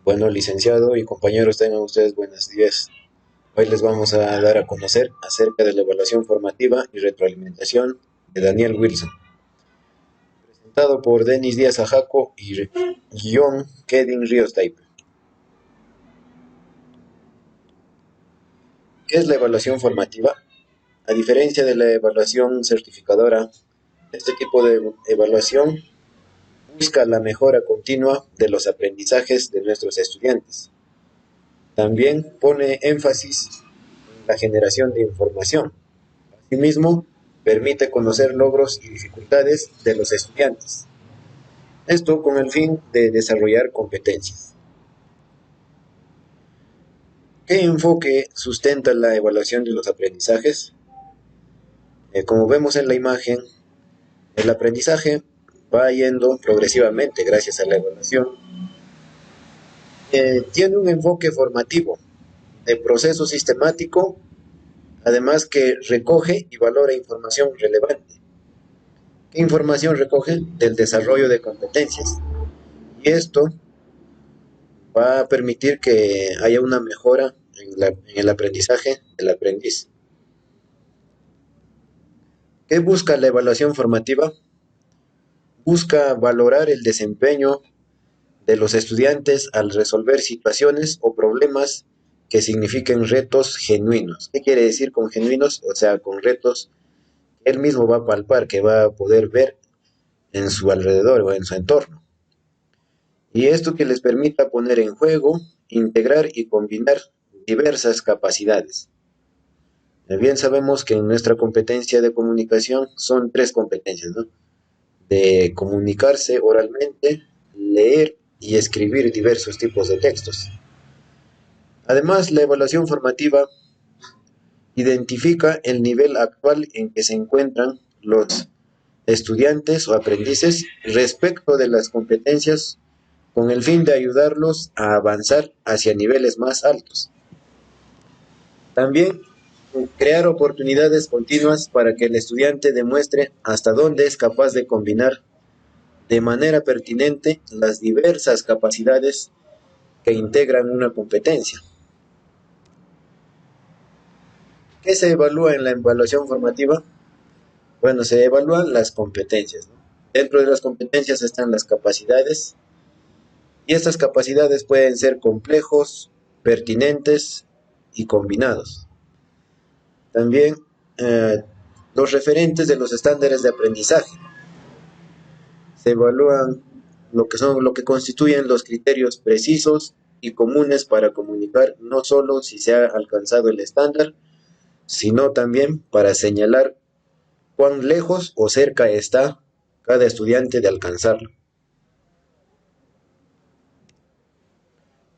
Bueno, licenciado y compañeros, tengan ustedes buenos días. Hoy les vamos a dar a conocer acerca de la evaluación formativa y retroalimentación de Daniel Wilson, presentado por Denis Díaz Ajaco y guión Kevin Ríos Taipe. ¿Qué es la evaluación formativa? A diferencia de la evaluación certificadora, este tipo de evaluación busca la mejora continua de los aprendizajes de nuestros estudiantes. También pone énfasis en la generación de información. Asimismo, permite conocer logros y dificultades de los estudiantes. Esto con el fin de desarrollar competencias. ¿Qué enfoque sustenta la evaluación de los aprendizajes? Como vemos en la imagen, el aprendizaje va yendo progresivamente gracias a la evaluación. Tiene un enfoque formativo, de proceso sistemático, además que recoge y valora información relevante. ¿Qué información recoge? Del desarrollo de competencias. Y esto va a permitir que haya una mejora en el aprendizaje del aprendiz. ¿Qué busca la evaluación formativa? Busca valorar el desempeño de los estudiantes al resolver situaciones o problemas que signifiquen retos genuinos. ¿Qué quiere decir con genuinos? O sea, con retos que él mismo va a palpar, que va a poder ver en su alrededor o en su entorno. Y esto que les permita poner en juego, integrar y combinar diversas capacidades. Bien sabemos que en nuestra competencia de comunicación son tres competencias, ¿no? De comunicarse oralmente, leer y escribir diversos tipos de textos. Además, la evaluación formativa identifica el nivel actual en que se encuentran los estudiantes o aprendices respecto de las competencias con el fin de ayudarlos a avanzar hacia niveles más altos. También crear oportunidades continuas para que el estudiante demuestre hasta dónde es capaz de combinar de manera pertinente las diversas capacidades que integran una competencia. ¿Qué se evalúa en la evaluación formativa? Bueno, se evalúan las competencias, ¿no? Dentro de las competencias están las capacidades y estas capacidades pueden ser complejos, pertinentes y combinados. También los referentes de los estándares de aprendizaje. Se evalúan lo que constituyen los criterios precisos y comunes para comunicar no solo si se ha alcanzado el estándar, sino también para señalar cuán lejos o cerca está cada estudiante de alcanzarlo.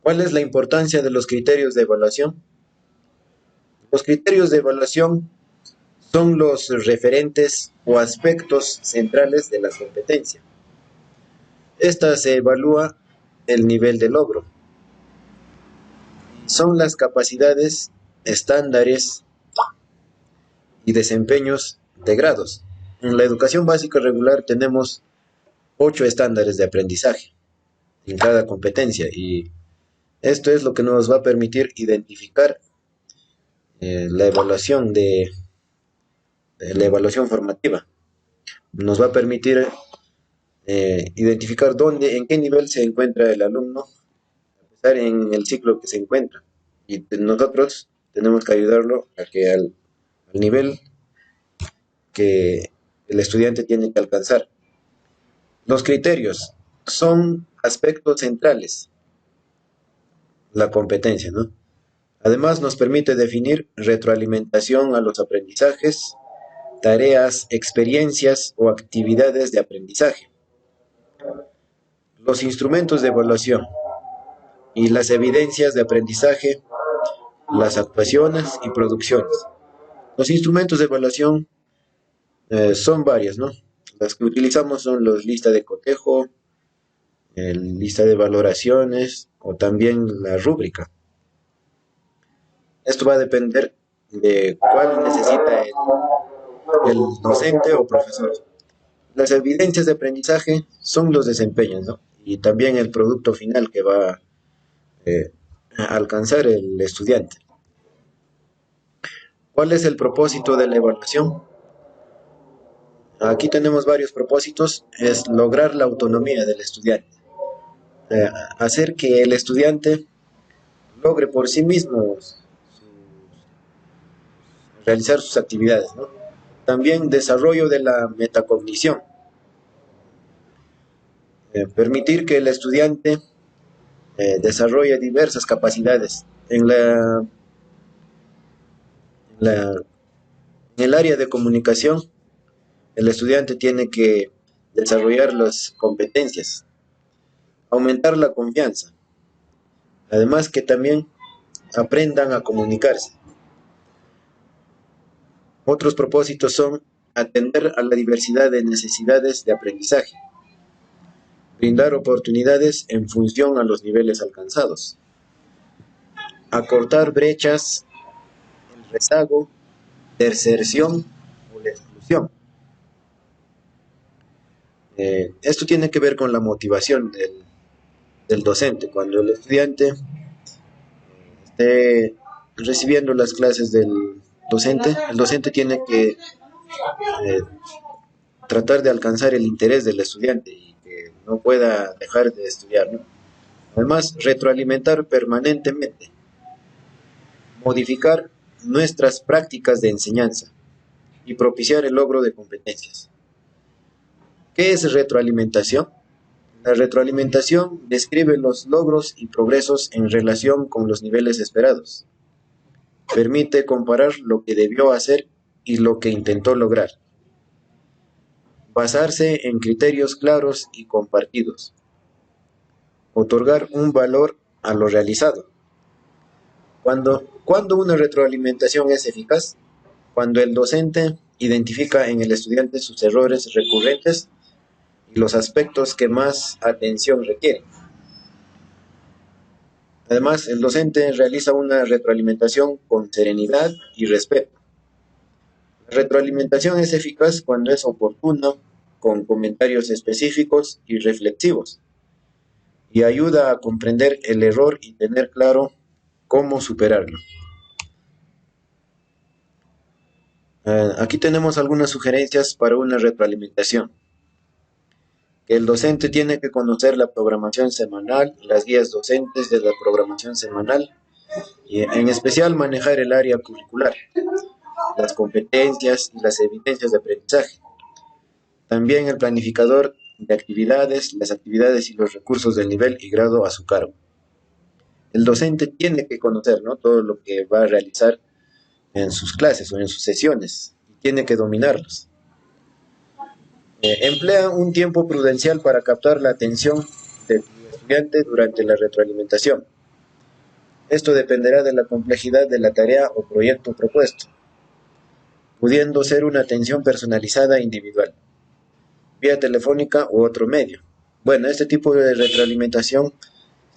¿Cuál es la importancia de los criterios de evaluación? Los criterios de evaluación son los referentes o aspectos centrales de la competencia. Esta se evalúa el nivel de logro. Son las capacidades, estándares y desempeños de grados. En la educación básica regular tenemos 8 estándares de aprendizaje en cada competencia y esto es lo que nos va a permitir identificar la evaluación de la evaluación formativa. Nos va a permitir identificar dónde, en qué nivel se encuentra el alumno, a pesar en el ciclo que se encuentra. Y nosotros tenemos que ayudarlo a que al nivel que el estudiante tiene que alcanzar. Los criterios son aspectos centrales, la competencia, ¿no? Además, nos permite definir retroalimentación a los aprendizajes, tareas, experiencias o actividades de aprendizaje. Los instrumentos de evaluación y las evidencias de aprendizaje, las actuaciones y producciones. Los instrumentos de evaluación son varios, ¿no? Las que utilizamos son los lista de cotejo, lista de valoraciones o también la rúbrica. Esto va a depender de cuál necesita el docente o profesor. Las evidencias de aprendizaje son los desempeños, ¿no? Y también el producto final que va alcanzar el estudiante. ¿Cuál es el propósito de la evaluación? Aquí tenemos varios propósitos. Es lograr la autonomía del estudiante, eh, hacer que el estudiante logre por sí mismo realizar sus actividades, ¿no? También desarrollo de la metacognición, permitir que el estudiante desarrolle diversas capacidades. En el área de comunicación, el estudiante tiene que desarrollar las competencias, aumentar la confianza, además que también aprendan a comunicarse. Otros propósitos son atender a la diversidad de necesidades de aprendizaje, brindar oportunidades en función a los niveles alcanzados, acortar brechas, el rezago, deserción o la exclusión. Esto tiene que ver con la motivación del docente. Cuando el estudiante esté recibiendo las clases del docente, el docente tiene que tratar de alcanzar el interés del estudiante y que no pueda dejar de estudiar, ¿no? Además, retroalimentar permanentemente, modificar nuestras prácticas de enseñanza y propiciar el logro de competencias. ¿Qué es retroalimentación? La retroalimentación describe los logros y progresos en relación con los niveles esperados. Permite comparar lo que debió hacer y lo que intentó lograr. Basarse en criterios claros y compartidos. Otorgar un valor a lo realizado. Cuando una retroalimentación es eficaz, cuando el docente identifica en el estudiante sus errores recurrentes y los aspectos que más atención requieren. Además, el docente realiza una retroalimentación con serenidad y respeto. La retroalimentación es eficaz cuando es oportuna, con comentarios específicos y reflexivos, y ayuda a comprender el error y tener claro cómo superarlo. Aquí tenemos algunas sugerencias para una retroalimentación. Que el docente tiene que conocer la programación semanal, las guías docentes de la programación semanal, y en especial manejar el área curricular, las competencias y las evidencias de aprendizaje. También el planificador de actividades, las actividades y los recursos del nivel y grado a su cargo. El docente tiene que conocer, ¿no?, todo lo que va a realizar en sus clases o en sus sesiones y tiene que dominarlos. Emplea un tiempo prudencial para captar la atención del estudiante durante la retroalimentación. Esto dependerá de la complejidad de la tarea o proyecto propuesto, pudiendo ser una atención personalizada e individual, vía telefónica u otro medio. Bueno, este tipo de retroalimentación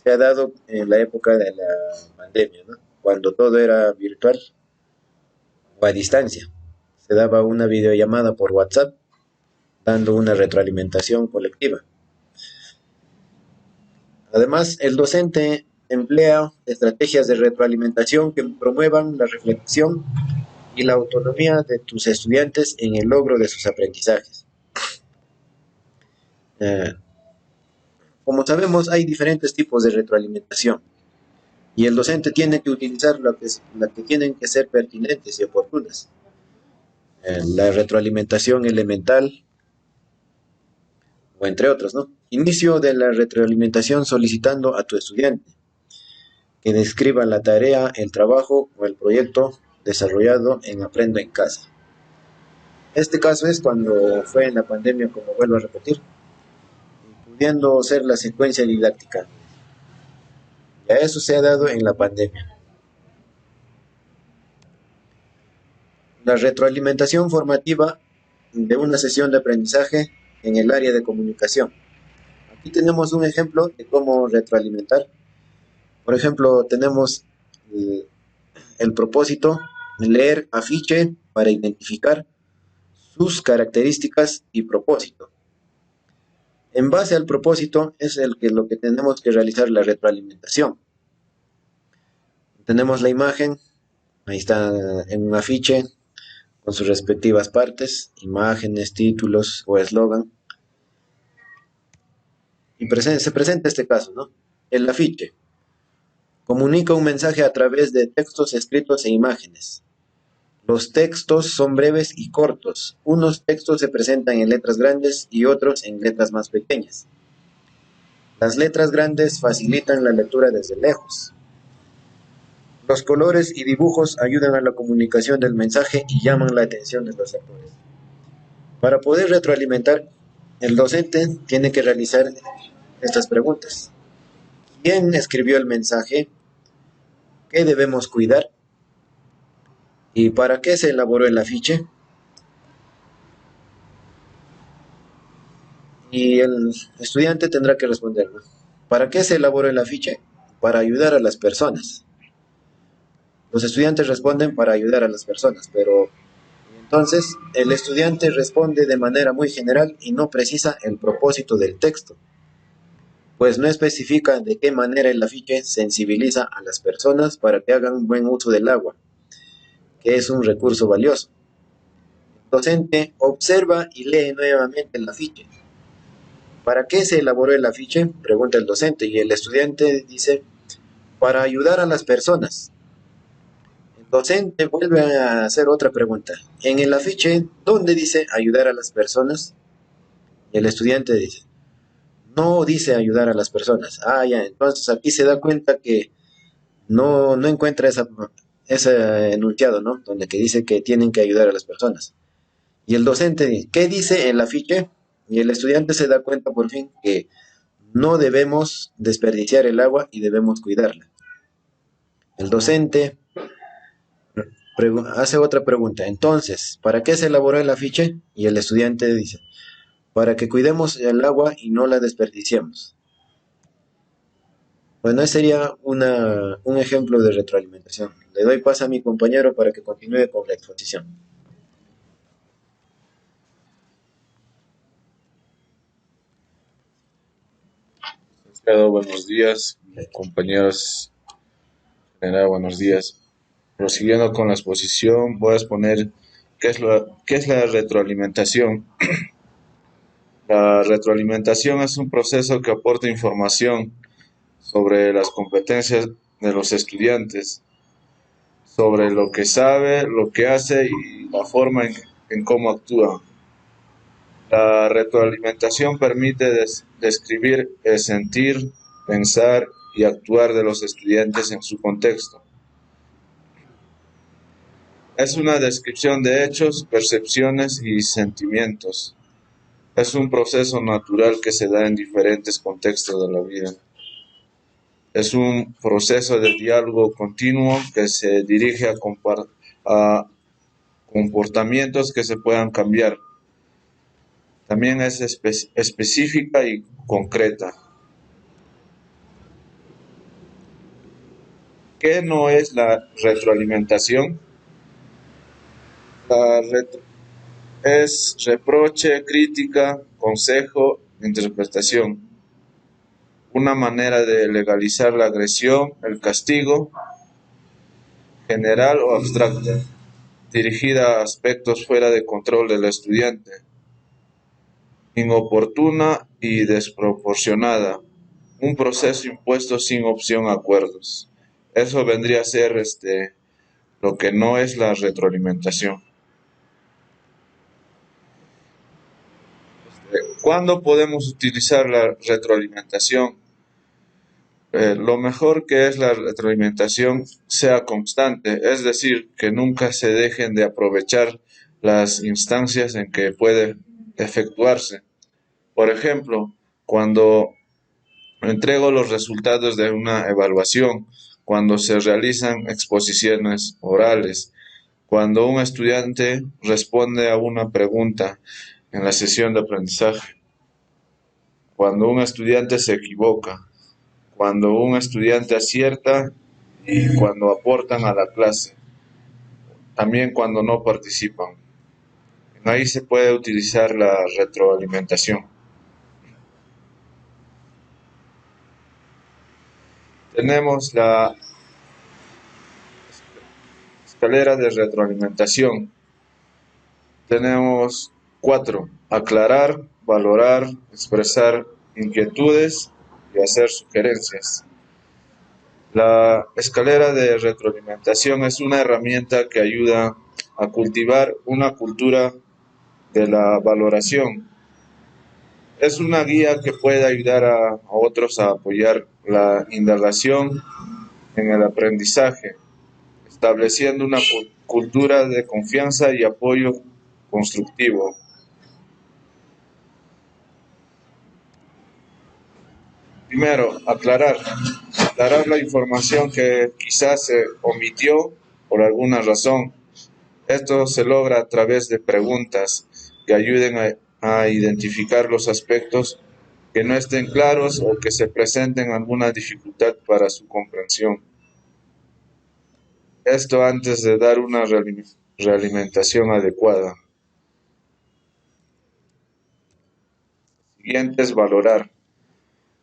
se ha dado en la época de la pandemia, ¿no?, cuando todo era virtual o a distancia. Se daba una videollamada por WhatsApp, dando una retroalimentación colectiva. Además, el docente emplea estrategias de retroalimentación que promuevan la reflexión y la autonomía de tus estudiantes en el logro de sus aprendizajes. Como sabemos, hay diferentes tipos de retroalimentación y el docente tiene que utilizar las que tienen que ser pertinentes y oportunas. La retroalimentación elemental, o entre otros, ¿no? Inicio de la retroalimentación solicitando a tu estudiante que describa la tarea, el trabajo o el proyecto desarrollado en Aprendo en Casa. Este caso es cuando fue en la pandemia, como vuelvo a repetir, pudiendo ser la secuencia didáctica. Ya eso se ha dado en la pandemia. La retroalimentación formativa de una sesión de aprendizaje en el área de comunicación. Aquí tenemos un ejemplo de cómo retroalimentar. Por ejemplo, tenemos el propósito, leer afiche para identificar sus características y propósito. En base al propósito es lo que tenemos que realizar la retroalimentación. Tenemos la imagen, ahí está en un afiche con sus respectivas partes, imágenes, títulos o eslogan. Y se presenta este caso, ¿no? El afiche comunica un mensaje a través de textos escritos e imágenes. Los textos son breves y cortos. Unos textos se presentan en letras grandes y otros en letras más pequeñas. Las letras grandes facilitan la lectura desde lejos. Los colores y dibujos ayudan a la comunicación del mensaje y llaman la atención de los lectores. Para poder retroalimentar, el docente tiene que realizar estas preguntas. ¿Quién escribió el mensaje? ¿Qué debemos cuidar? ¿Y para qué se elaboró el afiche? Y el estudiante tendrá que responder, ¿no? ¿Para qué se elaboró el afiche? Para ayudar a las personas. Los estudiantes responden para ayudar a las personas, pero entonces el estudiante responde de manera muy general y no precisa el propósito del texto, pues no especifica de qué manera el afiche sensibiliza a las personas para que hagan un buen uso del agua, que es un recurso valioso. El docente observa y lee nuevamente el afiche. ¿Para qué se elaboró el afiche? Pregunta el docente y el estudiante dice, para ayudar a las personas. El docente vuelve a hacer otra pregunta. En el afiche, ¿dónde dice ayudar a las personas? Y el estudiante dice, no dice ayudar a las personas. Ah, ya, entonces aquí se da cuenta que no encuentra ese enunciado, ¿no? Donde que dice que tienen que ayudar a las personas. Y el docente dice, ¿qué dice en el afiche? Y el estudiante se da cuenta por fin que no debemos desperdiciar el agua y debemos cuidarla. El docente hace otra pregunta. Entonces, ¿para qué se elaboró el afiche? Y el estudiante dice, para que cuidemos el agua y no la desperdiciemos. Bueno, ese sería un ejemplo de retroalimentación. Le doy paso a mi compañero para que continúe con la exposición. Buenos días, compañeros. Buenos días. Prosiguiendo con la exposición, voy a exponer qué es la retroalimentación. La retroalimentación es un proceso que aporta información sobre las competencias de los estudiantes, sobre lo que sabe, lo que hace y la forma en cómo actúa. La retroalimentación permite describir el sentir, pensar y actuar de los estudiantes en su contexto. Es una descripción de hechos, percepciones y sentimientos. Es un proceso natural que se da en diferentes contextos de la vida. Es un proceso de diálogo continuo que se dirige a comportamientos que se puedan cambiar. También es específica y concreta. ¿Qué no es la retroalimentación? Es reproche, crítica, consejo, interpretación. Una manera de legalizar la agresión, el castigo, general o abstracta, dirigida a aspectos fuera de control del estudiante. Inoportuna y desproporcionada. Un proceso impuesto sin opción a acuerdos. Eso vendría a ser lo que no es la retroalimentación. ¿Cuándo podemos utilizar la retroalimentación? Lo mejor que es la retroalimentación sea constante, es decir, que nunca se dejen de aprovechar las instancias en que puede efectuarse. Por ejemplo, cuando entrego los resultados de una evaluación, cuando se realizan exposiciones orales, cuando un estudiante responde a una pregunta en la sesión de aprendizaje, cuando un estudiante se equivoca, cuando un estudiante acierta y cuando aportan a la clase, también cuando no participan. Ahí se puede utilizar la retroalimentación. Tenemos escalera de retroalimentación. Tenemos 4: aclarar, valorar, expresar inquietudes y hacer sugerencias. La escalera de retroalimentación es una herramienta que ayuda a cultivar una cultura de la valoración. Es una guía que puede ayudar a otros a apoyar la indagación en el aprendizaje, estableciendo una cultura de confianza y apoyo constructivo. Primero, aclarar la información que quizás se omitió por alguna razón. Esto se logra a través de preguntas que ayuden a identificar los aspectos que no estén claros o que se presenten alguna dificultad para su comprensión. Esto antes de dar una realimentación adecuada. Siguiente es valorar.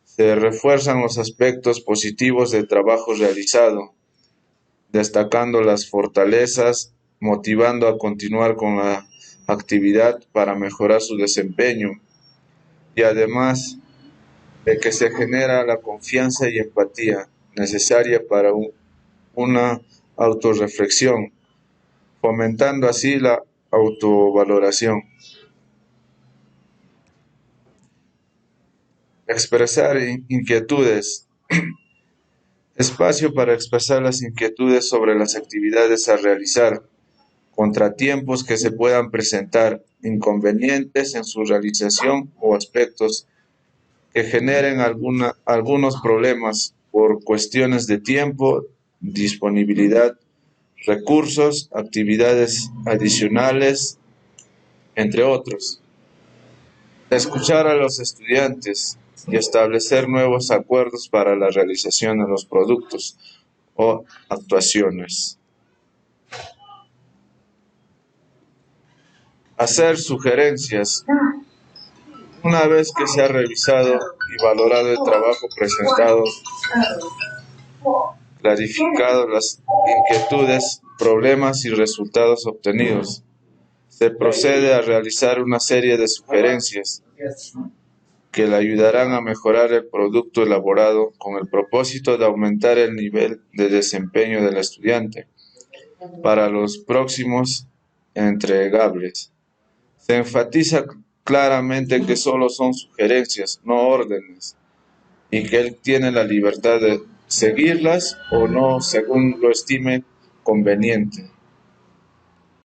Se refuerzan los aspectos positivos del trabajo realizado, destacando las fortalezas, motivando a continuar con la actividad para mejorar su desempeño, y además de que se genera la confianza y empatía necesaria para una autorreflexión, fomentando así la autovaloración. Expresar inquietudes. Espacio para expresar las inquietudes sobre las actividades a realizar, contratiempos que se puedan presentar, inconvenientes en su realización o aspectos que generen algunos problemas por cuestiones de tiempo, disponibilidad, recursos, actividades adicionales, entre otros. Escuchar a los estudiantes y establecer nuevos acuerdos para la realización de los productos o actuaciones. Hacer sugerencias. Una vez que se ha revisado y valorado el trabajo presentado, clarificado las inquietudes, problemas y resultados obtenidos, se procede a realizar una serie de sugerencias que le ayudarán a mejorar el producto elaborado con el propósito de aumentar el nivel de desempeño del estudiante para los próximos entregables. Se enfatiza claramente que solo son sugerencias, no órdenes, y que él tiene la libertad de seguirlas o no según lo estime conveniente.